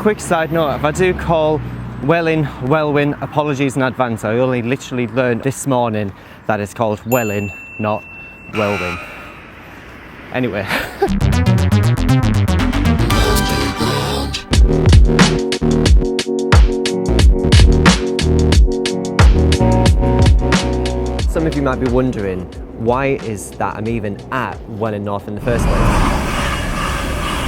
Quick side note, if I do call Welwyn, apologies in advance. I only literally learned this morning that it's called Welwyn, not Welwyn. Anyway. Some of you might be wondering, why is that I'm even at Welwyn North in the first place?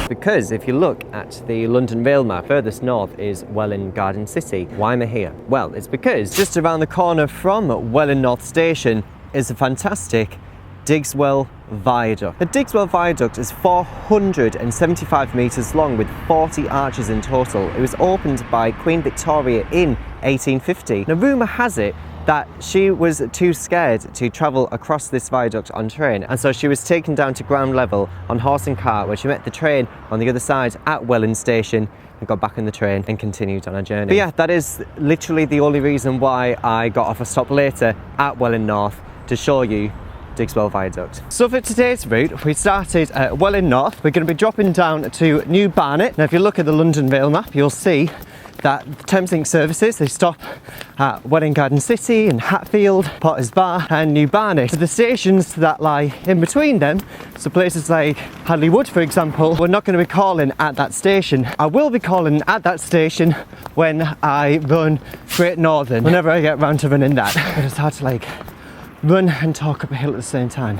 Because if you look at the London rail map, furthest north is Welwyn Garden City. Why am I here? Well, it's because just around the corner from Welwyn North Station is a fantastic Digswell Viaduct. The Digswell Viaduct is 475 metres long with 40 arches in total. It was opened by Queen Victoria in 1850. Now, rumour has it that she was too scared to travel across this viaduct on train, and so she was taken down to ground level on horse and cart, where she met the train on the other side at Welwyn Station and got back on the train and continued on her journey. But yeah, that is literally the only reason why I got off a stop later at Welwyn North, to show you Digswell Viaduct. So for today's route, we started at Welwyn North. We're going to be dropping down to New Barnet. Now if you look at the London rail map, you'll see that the Thameslink services, they stop at Welwyn Garden City and Hatfield, Potter's Bar and New Barnet. So the stations that lie in between them, so places like Hadley Wood for example, we're not going to be calling at that station. I will be calling at that station when I run Great Northern, whenever I get round to running that. But it's hard to like run and talk up a hill at the same time.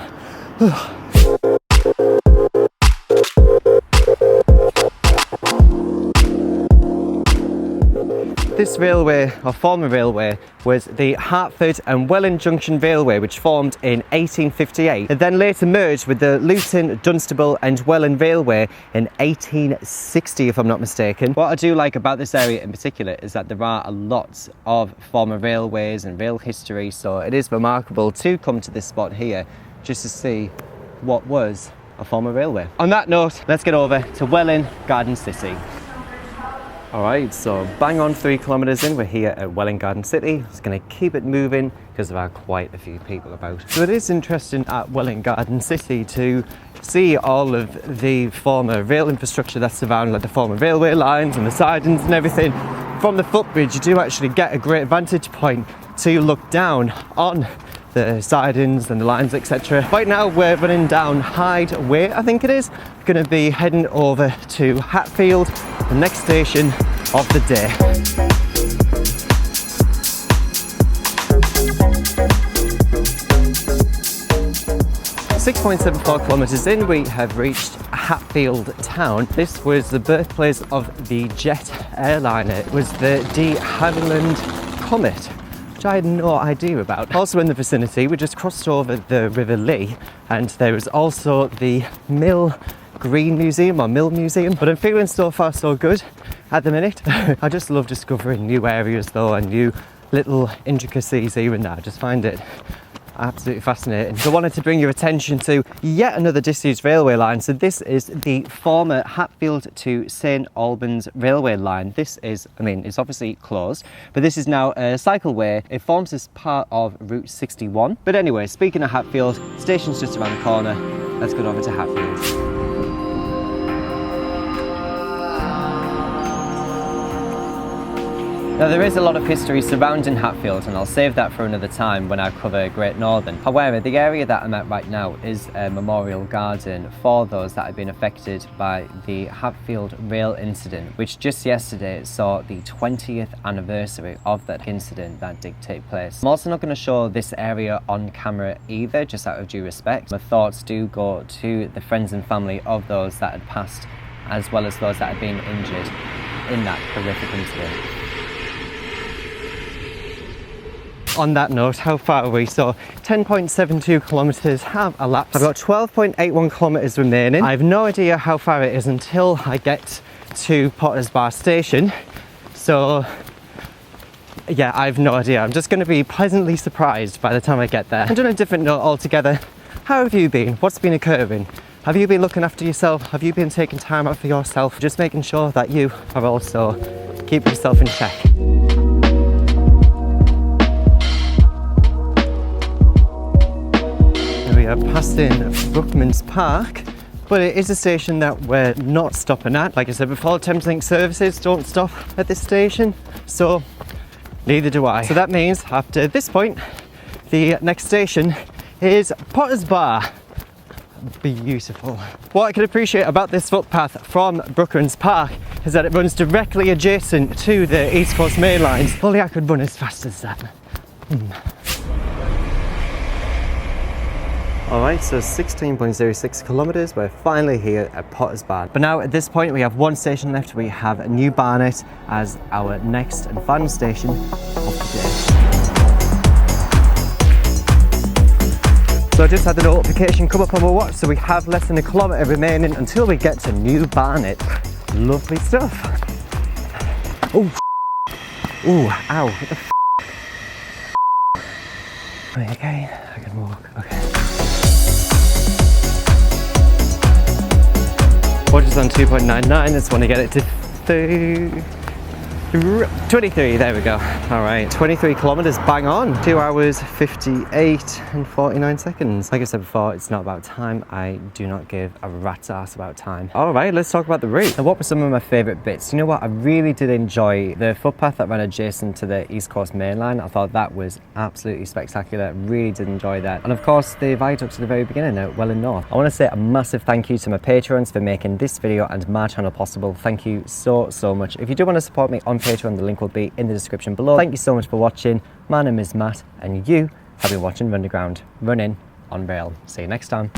This railway, or former railway, was the Hatfield and Welwyn Junction Railway, which formed in 1858. It then later merged with the Luton, Dunstable and Welwyn Railway in 1860, if I'm not mistaken. What I do like about this area in particular is that there are a lot of former railways and rail history, so it is remarkable to come to this spot here just to see what was a former railway. On that note, let's get over to Welwyn Garden City. Alright, so bang on 3 kilometres in, we're here at Welwyn Garden City. Just going to keep it moving because there are quite a few people about. So it is interesting at Welwyn Garden City to see all of the former rail infrastructure that's around, like the former railway lines and the sidings and everything. From the footbridge you do actually get a great vantage point to look down on the sidings and the lines, etc. Right now we're running down Hyde Way, I think it is. We're going to be heading over to Hatfield, the next station of the day. 6.74 kilometres in, we have reached Hatfield town. This was the birthplace of the jet airliner. It was the de Havilland Comet, which I had no idea about. Also in the vicinity, we just crossed over the River Lee, and there was also the Mill Green Museum or Mill Museum. But I'm feeling so far so good at the minute. I just love discovering new areas though, and new little intricacies here and there. I just find it absolutely fascinating. So I wanted to bring your attention to yet another disused railway line. So this is the former Hatfield to St Albans railway line. This is, I mean, it's obviously closed, but this is now a cycleway. It forms as part of Route 61. But anyway, speaking of Hatfield, station's just around the corner. Let's go over to Hatfield. Now there is a lot of history surrounding Hatfield, and I'll save that for another time when I cover Great Northern. However, the area that I'm at right now is a memorial garden for those that have been affected by the Hatfield rail incident, which just yesterday saw the 20th anniversary of that incident that did take place. I'm also not going to show this area on camera either, just out of due respect. My thoughts do go to the friends and family of those that had passed, as well as those that had been injured in that horrific incident. On that note, how far are we? So 10.72 kilometres have elapsed. I've got 12.81 kilometres remaining. I have no idea how far it is until I get to Potter's Bar station. So yeah, I have no idea. I'm just going to be pleasantly surprised by the time I get there. And on a different note altogether, how have you been? What's been occurring? Have you been looking after yourself? Have you been taking time out for yourself? Just making sure that you are also keeping yourself in check. We are passing Brookman's Park, but it is a station that we're not stopping at. Like I said before, Thameslink services don't stop at this station, so neither do I. So that means after this point, the next station is Potter's Bar. Beautiful. What I can appreciate about this footpath from Brooklands Park is that it runs directly adjacent to the East Coast main lines. If only I could run as fast as that. Alright, so 16.06 kilometres, we're finally here at Potter's Bar. But now at this point we have one station left. We have New Barnet as our next and final station of the day. So I just had the notification come up on my watch, so we have less than a kilometre remaining until we get to New Barnet. Lovely stuff. Oh, ooh, ow, what the Okay, I can walk, okay. Watch on 2.99, just want to get it to 23, there we go. All right, 23 kilometers, bang on. 2 hours, 58 and 49 seconds. Like I said before, it's not about time. I do not give a rat's ass about time. All right, let's talk about the route. And what were some of my favorite bits? You know what? I really did enjoy the footpath that ran adjacent to the East Coast main line. I thought that was absolutely spectacular. I really did enjoy that. And of course, the viaduct at the very beginning at Welwyn North. I want to say a massive thank you to my patrons for making this video and my channel possible. Thank you so much. If you do want to support me on Patreon, the link will be in the description below. Thank you so much for watching. My name is Matt and you have been watching Underground, running on rail. See you next time.